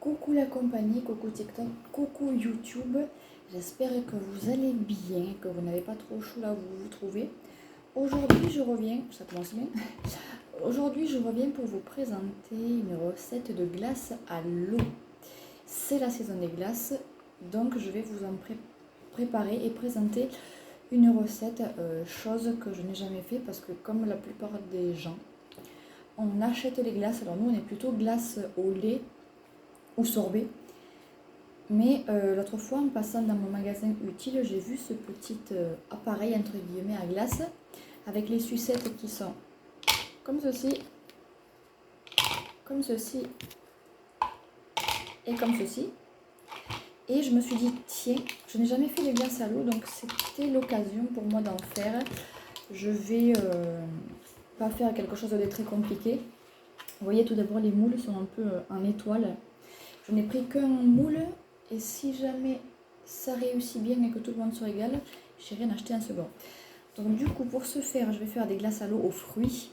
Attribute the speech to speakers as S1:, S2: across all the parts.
S1: Coucou la compagnie, coucou TikTok, coucou YouTube. J'espère que vous allez bien, que vous n'avez pas trop chaud là où vous vous trouvez. Aujourd'hui je reviens, ça commence bien. Aujourd'hui je reviens pour vous présenter une recette de glace à l'eau. C'est la saison des glaces, donc je vais vous en préparer et présenter une recette, chose que je n'ai jamais fait parce que comme la plupart des gens, on achète les glaces. Alors nous on est plutôt glace au lait ou sorbet. Mais l'autre fois, en passant dans mon magasin utile, j'ai vu ce petit appareil entre guillemets à glace avec les sucettes qui sont comme ceci et comme ceci. Et je me suis dit, tiens, je n'ai jamais fait de glace à l'eau, donc c'était l'occasion pour moi d'en faire. Je vais pas faire quelque chose de très compliqué. Vous voyez, tout d'abord, les moules sont un peu en étoile. Je n'ai pris qu'un moule. Et si jamais ça réussit bien et que tout le monde se régale, j'irai en acheter un second. Donc du coup, pour ce faire, je vais faire des glaces à l'eau aux fruits.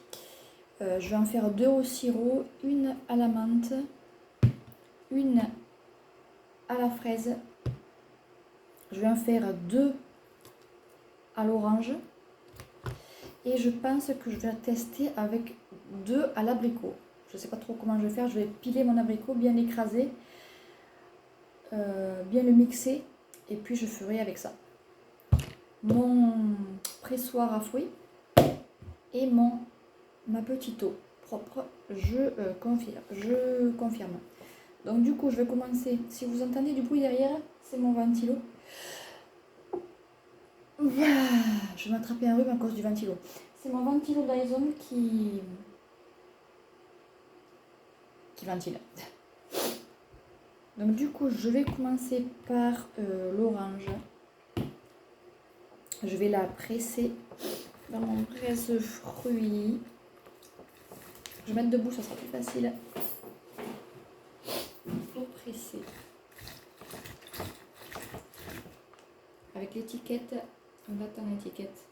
S1: Je vais en faire 2 au sirop, une à la menthe, une à la fraise. Je vais en faire 2 à l'orange. Et je pense que je vais tester avec 2 à l'abricot. Je ne sais pas trop comment je vais faire. Je vais piler mon abricot, bien l'écraser, bien le mixer. Et puis je ferai avec ça mon pressoir à fruits et ma petite eau propre, je confirme. Donc du coup, je vais commencer. Si vous entendez du bruit derrière, c'est mon ventilo. Je vais m'attraper un rhume à cause du ventilo. C'est mon ventilo Dyson qui ventile. Donc du coup, je vais commencer par l'orange. Je vais la presser dans mon presse-fruits. Je vais mettre debout, ça sera plus facile pour presser. Avec l'étiquette, on attend l'étiquette.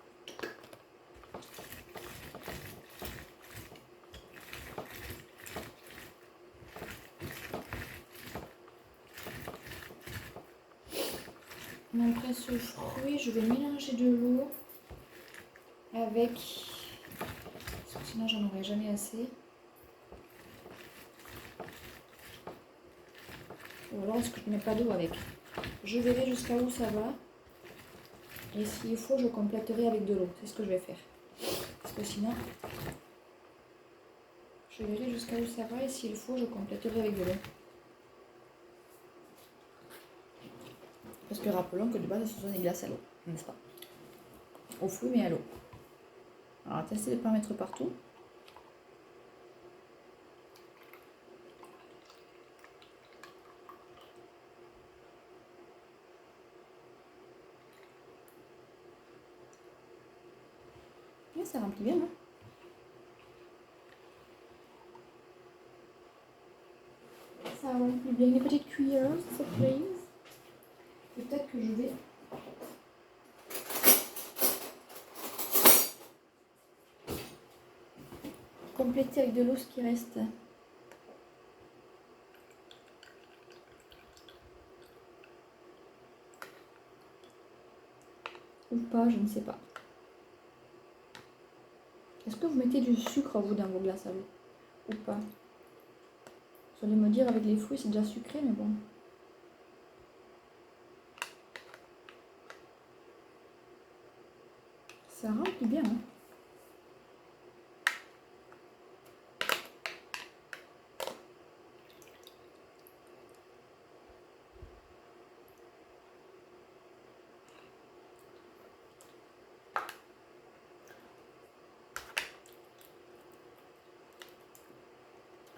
S1: Mon presse-fruits, je vais mélanger de l'eau avec, parce que sinon j'en aurai jamais assez. Ou alors est-ce que je ne mets pas d'eau avec? Je verrai jusqu'à où ça va. Et s'il faut, je compléterai avec de l'eau. C'est ce que je vais faire. Parce que sinon, je verrai jusqu'à où ça va. Et s'il faut, je compléterai avec de l'eau. Parce que rappelons que de base, ce sont des glaces à l'eau, n'est-ce pas? Au fruit, mais à l'eau. Alors, testez de ne pas en mettre partout. Et ça remplit bien, hein? Ça remplit bien. Les petites cuillères, s'il te plaît. Peut-être que je vais compléter avec de l'eau ce qui reste. Ou pas, je ne sais pas. Est-ce que vous mettez du sucre, vous, dans vos glaces à l'eau? Ou pas? Vous allez me dire, avec les fruits, c'est déjà sucré, mais bon. Ça remplit bien, hein?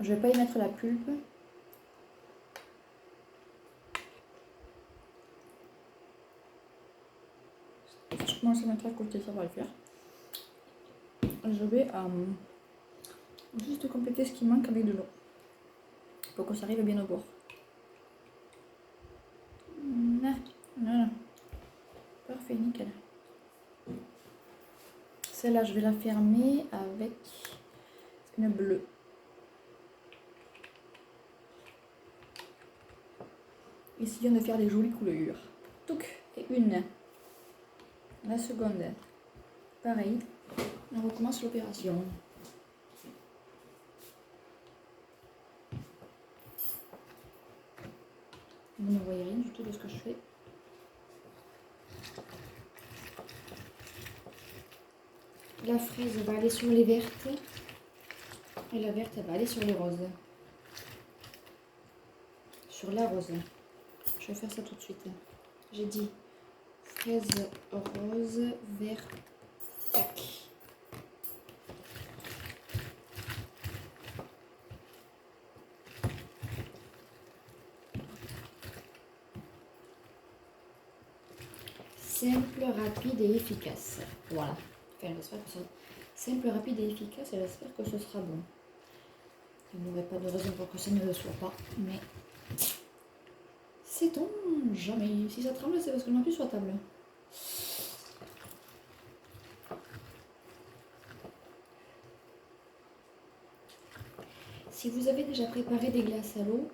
S1: Je vais pas y mettre la pulpe. Je commence à mettre à côté, ça va le faire. Je vais juste compléter ce qui manque avec de l'eau. Pour que ça arrive bien au bord. Voilà. Parfait, nickel. Celle-là, je vais la fermer avec une bleue. Essayons de faire des jolies couleurs. Touc, et une. La seconde. Pareil. On recommence l'opération. Vous ne voyez rien du tout de ce que je fais. La fraise va aller sur les vertes. Et la verte va aller sur les roses. Sur la rose. Je vais faire ça tout de suite. J'ai dit fraise rose, vert, tac. Simple, rapide et efficace. Voilà. Enfin, j'espère que ça... Simple, rapide et efficace, et j'espère que ce sera bon. Il n'y aurait pas de raison pour que ça ne le soit pas, mais sait-on jamais. Si ça tremble, c'est parce que je m'appuie sur la table. Si vous avez déjà préparé des glaces à l'eau,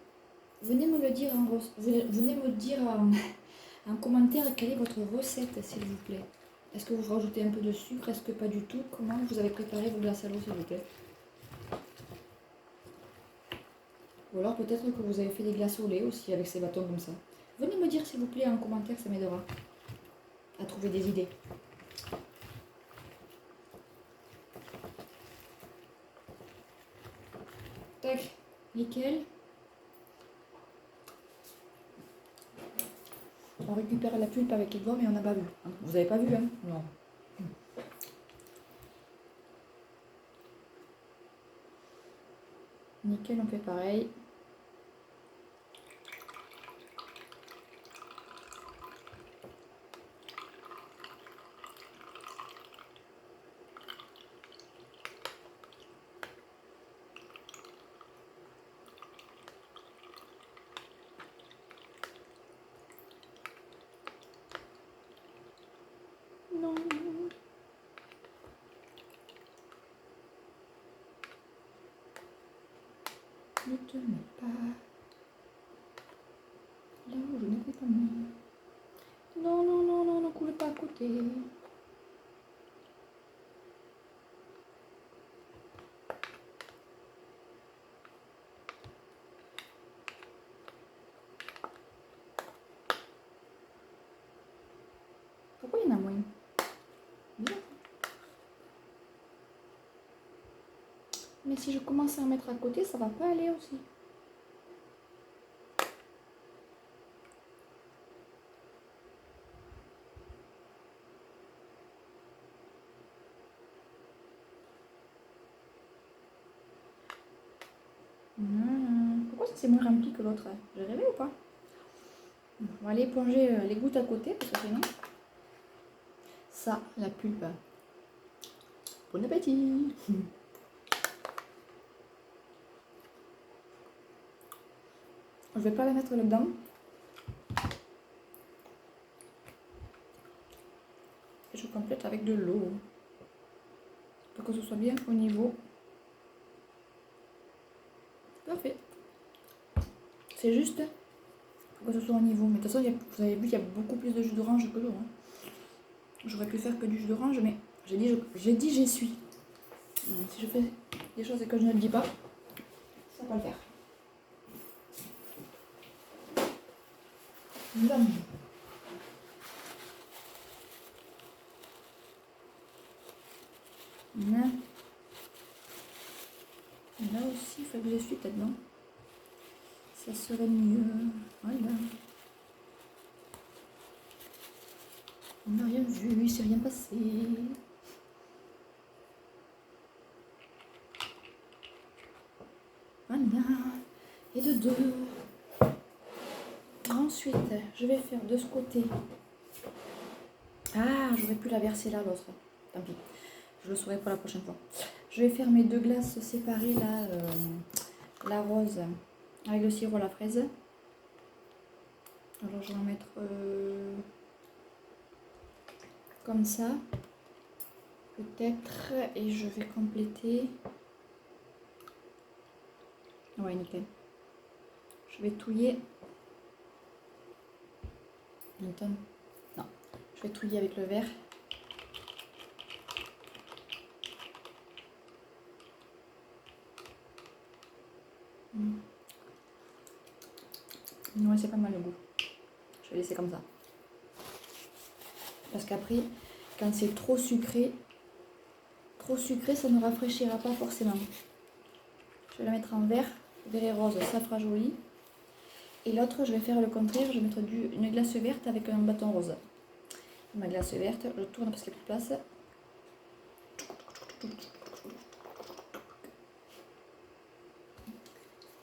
S1: venez me le dire en commentaire quelle est votre recette, s'il vous plaît. Est-ce que vous rajoutez un peu de sucre? Est-ce que pas du tout? Comment vous avez préparé vos glaces à l'eau, s'il vous plaît? Ou alors peut-être que vous avez fait des glaces au lait aussi avec ces bâtons comme ça. Venez me dire s'il vous plaît en commentaire, ça m'aidera à trouver des idées. Tac, nickel. On récupère la pulpe avec les doigts mais on n'a pas vu. Vous n'avez pas vu hein? Non. Nickel, on fait pareil. Non. Ne te mets pas là où je ne vais pas mis. Non, non, non, non, ne coule pas à côté. Pourquoi il y en a moins? Bien. Mais si je commence à en mettre à côté, ça va pas aller aussi. Pourquoi c'est moins rempli que l'autre? J'ai rêvé ou pas? On va aller plonger les gouttes à côté parce que sinon... Ça, la pulpe. Bon appétit! Je vais pas la mettre là-dedans. Et je complète avec de l'eau. Pour que ce soit bien au niveau. Parfait. C'est juste pour que ce soit au niveau. Mais de toute façon, vous avez vu, il y a beaucoup plus de jus d'orange que l'eau. Hein. J'aurais pu faire que du jus d'orange, mais j'ai dit j'y suis. Si je fais des choses et que je ne le dis pas, ça va pas le faire. Miam. Là aussi, il faut que j'essuie peut-être, non? Ça serait mieux. Voilà. On n'a rien vu, il ne s'est rien passé. Voilà. Et de deux. Ensuite, je vais faire de ce côté. Ah, j'aurais pu la verser là, l'autre. Tant pis. Je le saurai pour la prochaine fois. Je vais faire mes deux glaces séparées là. La rose avec le sirop à la fraise. Alors je vais en mettre comme ça. Peut-être. Et je vais compléter. Ouais, nickel. Je vais touiller Newton. Non, je vais touiller avec le verre. Ouais, c'est pas mal le goût. Je vais laisser comme ça. Parce qu'après, quand c'est trop sucré, ça ne rafraîchira pas forcément. Je vais la mettre en vert et rose, ça fera joli. Et l'autre, je vais faire le contraire, je vais mettre une glace verte avec un bâton rose. Ma glace verte, je tourne parce qu'il n'y a plus de place.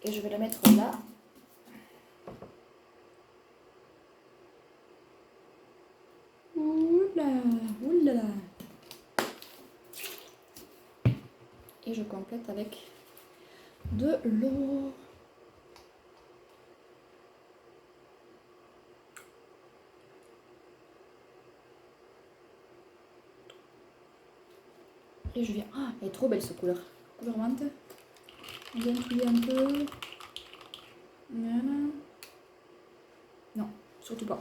S1: Et je vais la mettre là. Oula, oula. Et je complète avec de l'eau. Et je viens... Ah, elle est trop belle cette couleur. Couleur menthe. On vient touiller un peu. Voilà. Non, surtout pas.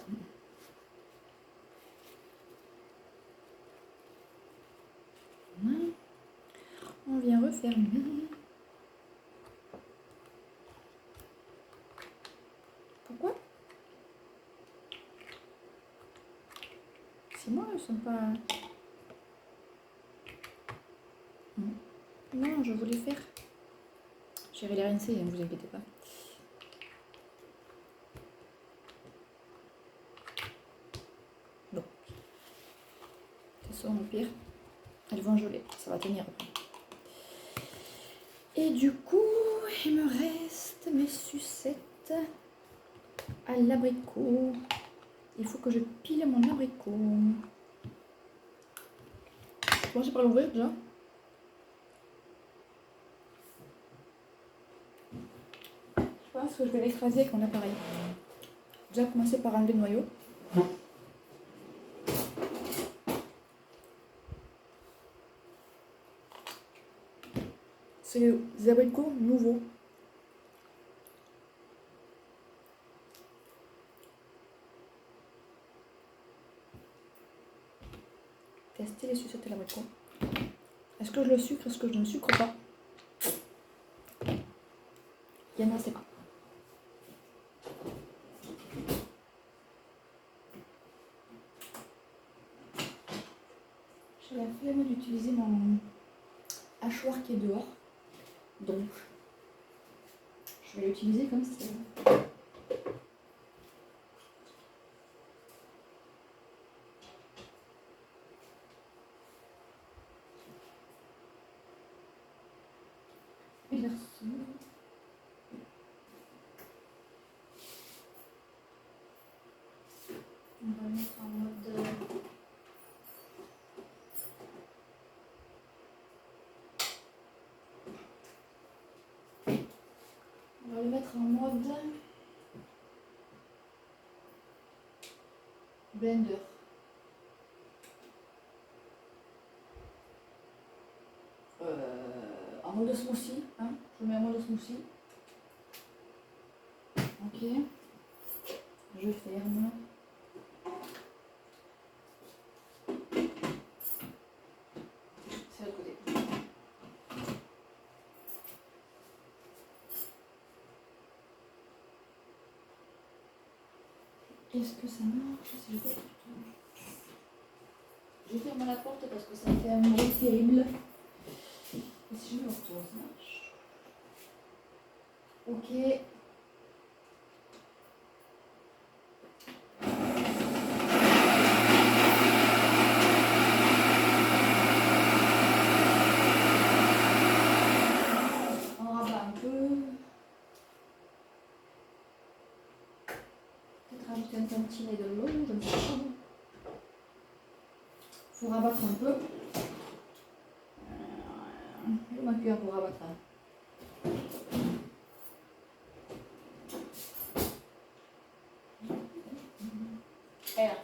S1: On vient refermer. Pourquoi? C'est moi, elles sont pas... Non, je voulais faire. J'irai les rincer, ne vous inquiétez pas. Bon. De toute façon, au pire, elles vont geler. Ça va tenir après. Et du coup, il me reste mes sucettes à l'abricot. Il faut que je pile mon abricot. Je commence par l'ouvrir déjà. Je pense que je vais l'écraser avec mon appareil. Déjà commencer par enlever le noyau. C'est des abricots nouveaux. Tester les sucettes à l'abricot. Est-ce que je le sucre? Est-ce que je ne sucre pas? Il y en a, c'est pas. J'ai la flemme d'utiliser mon hachoir qui est dehors. Donc, je vais l'utiliser comme ça. Merci. On va le mettre en mode... On va le mettre en mode blender. En mode smoothie, hein. Je mets en mode smoothie. Ok. Je ferme. C'est l'autre côté. Est-ce que ça marche si je fais... Je ferme la porte parce que ça fait un bruit terrible. Et si je le retourne, ça marche. Ok. On rabat un peu. Peut-être rajouter un tantinet de l'eau, je ne sais pas. Il faut rabattre un peu. Je ma cuillère pour rabattre. Et là.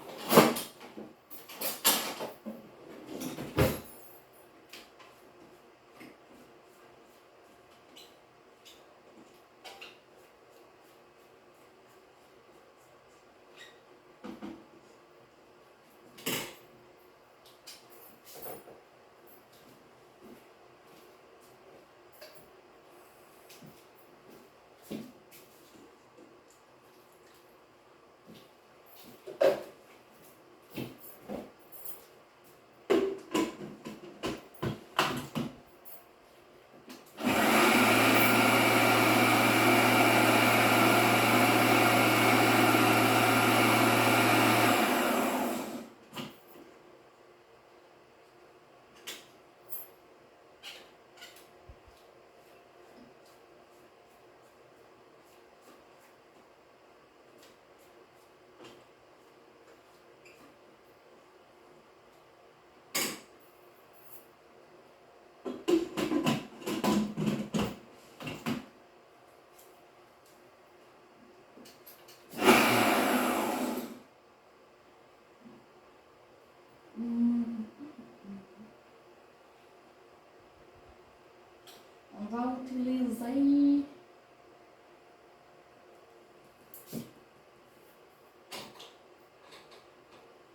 S1: On va utiliser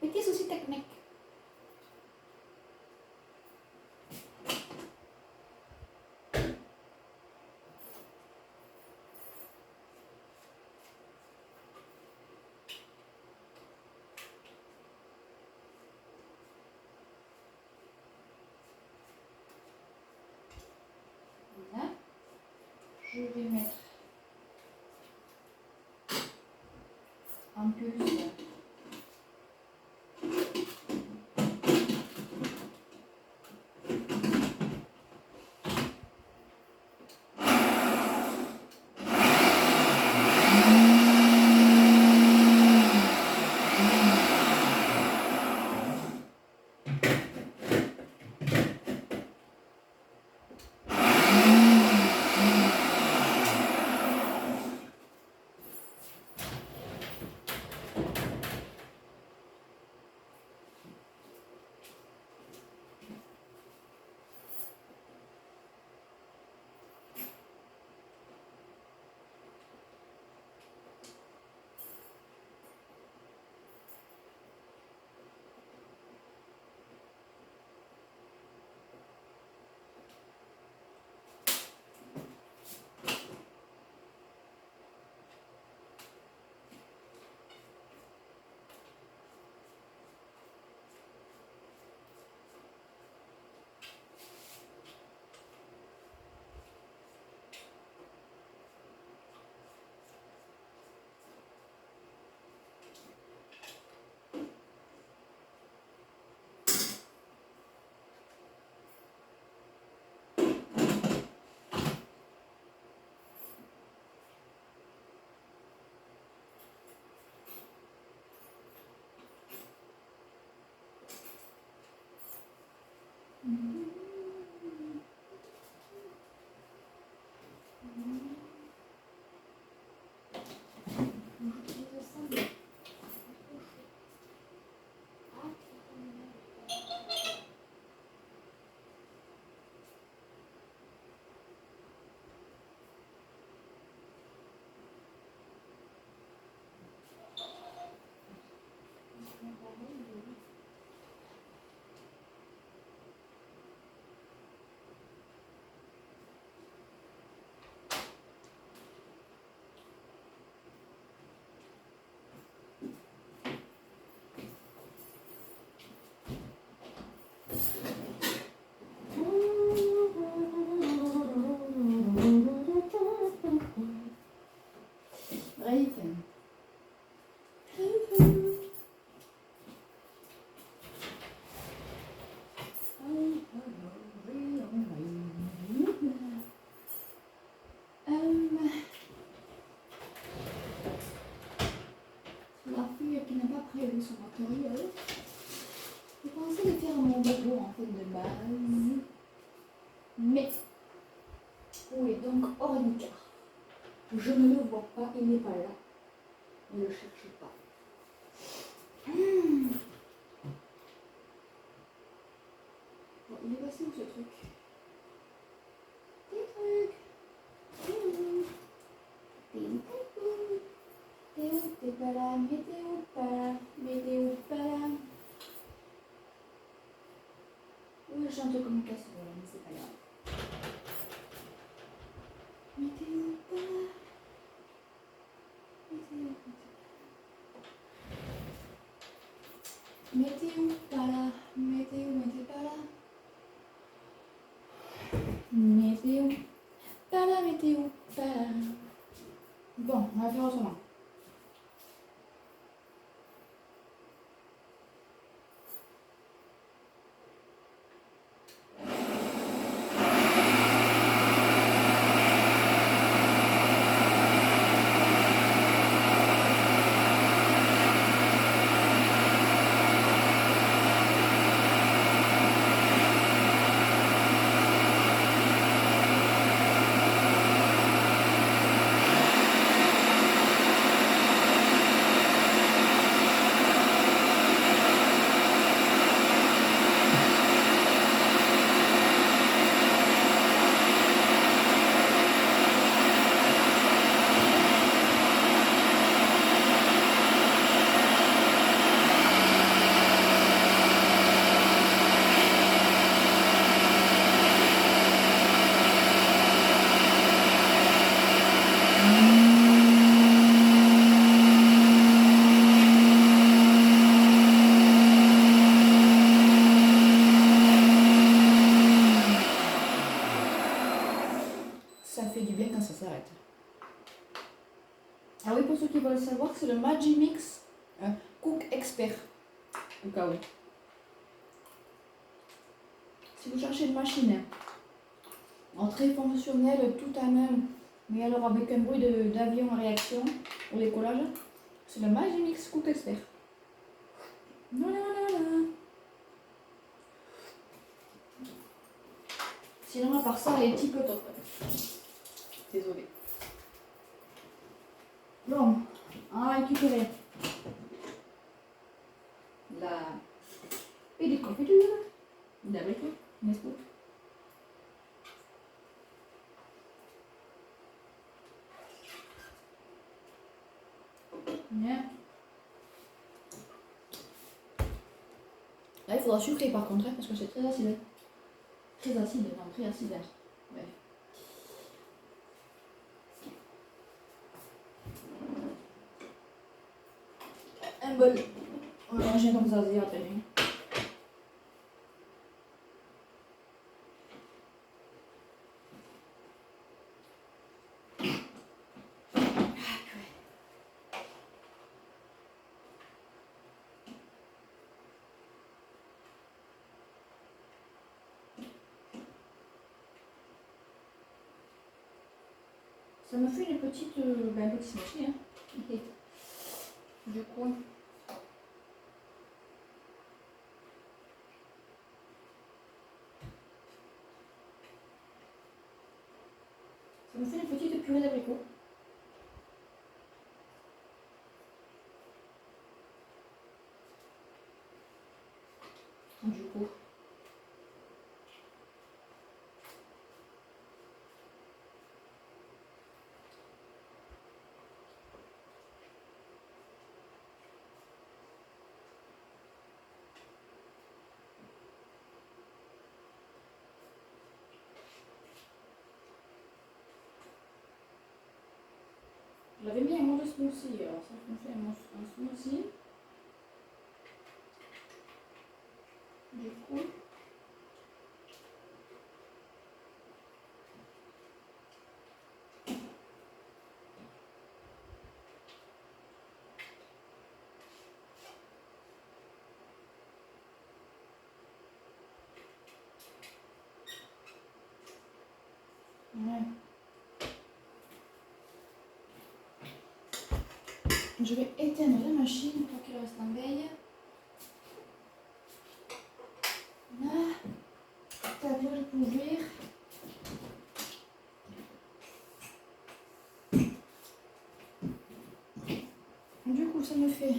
S1: petit souci technique. Voilà. Je vais mettre un plus. La fille qui n'a pas prévu son matériel. Je pensais de faire mon vélo en fait de base. Mais où est donc Ornica? Je ne le vois pas, il n'est pas là. Ne le cherche pas. Bon, il est passé où ce truc? Des trucs. T'es pas là, mais t'es où pas là, mais t'es où pas là. Oui, je chante comme une casserole, mais c'est pas grave. Mais t'es où pas là, mais t'es où pas là, mais t'es où, mais t'es pas là. Mais t'es où pas là, mais t'es où pas là. Bon, on va faire autrement. Ah oui, pour ceux qui veulent savoir, c'est le Magimix Cook Expert. Au cas où. Si vous cherchez une machine très fonctionnelle, tout à même, mais alors avec un bruit d'avion en réaction pour les collages, c'est le Magimix Cook Expert. Voilà. Sinon, à part ça, elle est type top. Désolée. Bon, on va récupérer la pédicule confiture, d'abricot, n'est-ce pas? Bien. Là, il faudra sucrer par contre, parce que c'est très acide. Très acide, non, très acide. Ouais. Un bol. On va manger comme ça, c'est très bien. Ça me fait une petite smoothie, hein. Du coup, ça me fait une petite purée d'abricot. Du coup, j'avais mis un mot de smoothie, alors ça me fait un smoothie. Du coup, ouais. Je vais éteindre la machine pour qu'il reste en veille. Là, tac, là, je peux ouvrir. Du coup, ça me fait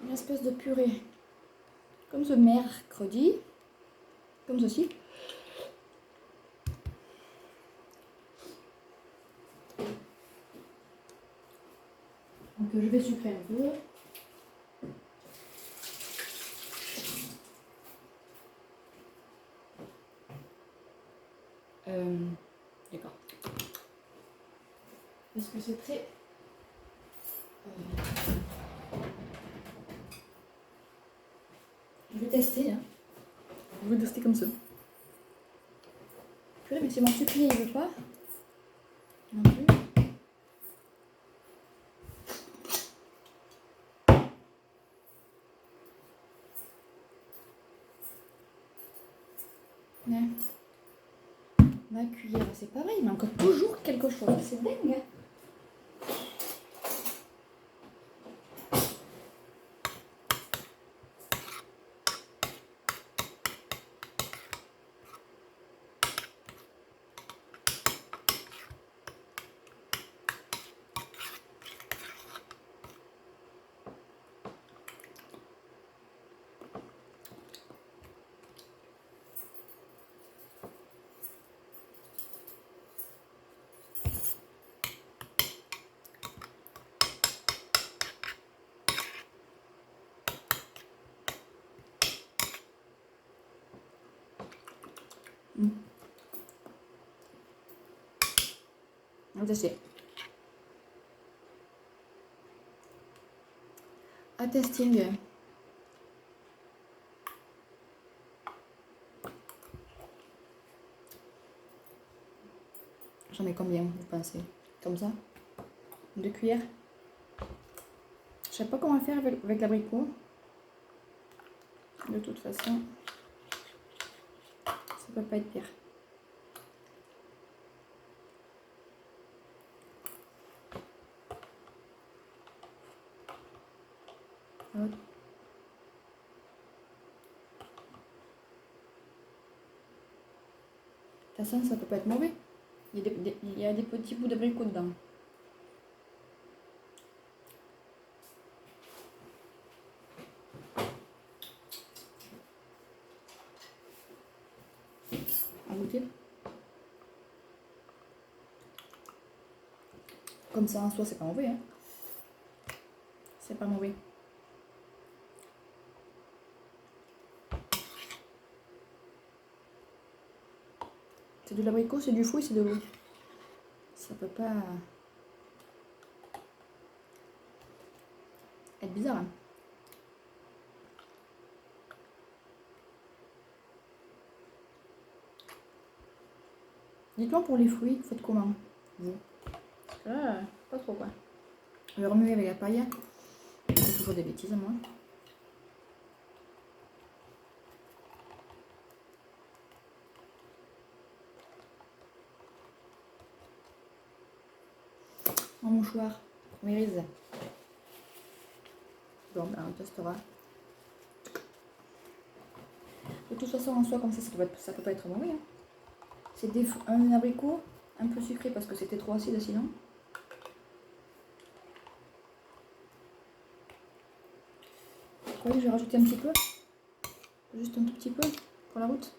S1: une espèce de purée comme ce mercredi, comme ceci. Donc, je vais sucrer un peu. D'accord. Parce que c'est très... Je vais tester là. Je vais tester comme ça. Purée, mais si mon sucrier il veut pas. Non plus. Ouais. Ma cuillère, c'est pareil, il manque toujours quelque chose. C'est dingue. On va tester. À testing. J'en mets combien, vous pensez? Comme ça? 2 cuillères. Je sais pas comment faire avec l'abricot. De toute façon, ça peut pas être pire. Hop. De toute façon, ça peut pas être mauvais. Il y a des petits bouts d'abricot dedans. À goûter. Comme ça en soi, c'est pas mauvais. Hein. C'est pas mauvais. C'est de l'abricot, c'est du fruit, c'est de l'eau. Ça peut pas être bizarre. Hein. Dites-moi pour les fruits, vous faites comment vous? Parce que là, pas trop quoi. Je vais remuer avec la paille. C'est toujours des bêtises moi. En mouchoir, mérise. Bon, ben, on testera. De toute façon, en soi, comme ça peut pas être mauvais. Hein. C'est un abricot un peu sucré parce que c'était trop acide sinon. Vous voyez, je vais rajouter un petit peu. Juste un tout petit peu pour la route.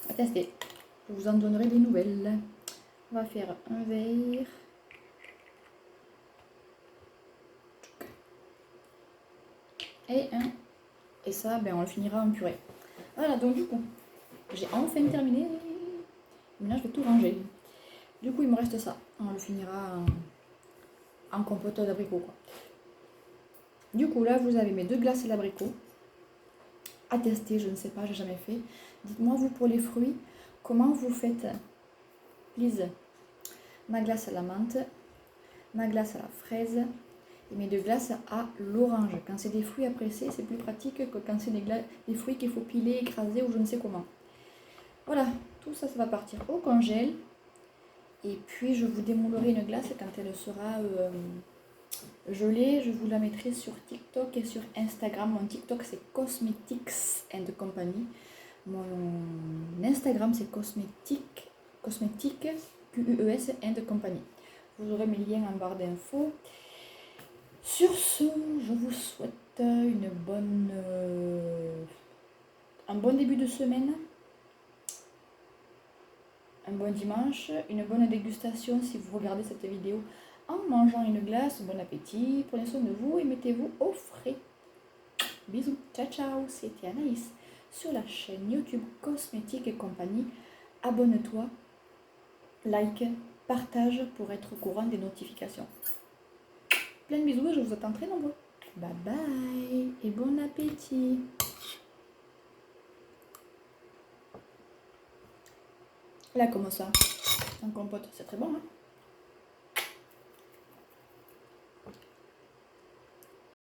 S1: À tester. Je vous en donnerai des nouvelles. On va faire un verre. Et un. Et ça, ben, on le finira en purée. Voilà, donc du coup, j'ai enfin terminé. Maintenant, je vais tout ranger. Du coup, il me reste ça. On le finira en compote d'abricot. Du coup, là, vous avez mes 2 glaces d'abricot. À tester, je ne sais pas, j'ai jamais fait. Dites-moi, vous, pour les fruits, comment vous faites? Please. Ma glace à la menthe, ma glace à la fraise et mes 2 glaces à l'orange. Quand c'est des fruits à presser, c'est plus pratique que quand c'est des fruits qu'il faut piler, écraser ou je ne sais comment. Voilà, tout ça, ça va partir au congèle. Et puis, je vous démoulerai une glace quand elle sera gelée. Je vous la mettrai sur TikTok et sur Instagram. Mon TikTok, c'est Cosmetics and Company. Mon Instagram, c'est Cosmetic, QUES and Company. Vous aurez mes liens en barre d'infos. Sur ce, je vous souhaite un bon début de semaine, un bon dimanche, une bonne dégustation si vous regardez cette vidéo en mangeant une glace. Bon appétit, prenez soin de vous et mettez-vous au frais. Bisous, ciao ciao, c'était Anaïs sur la chaîne YouTube Cosmétique et Compagnie. Abonne-toi, like, partage pour être au courant des notifications. Plein de bisous et je vous attends très nombreux. Bye bye et bon appétit. Là, comme ça, en compote, c'est très bon, hein.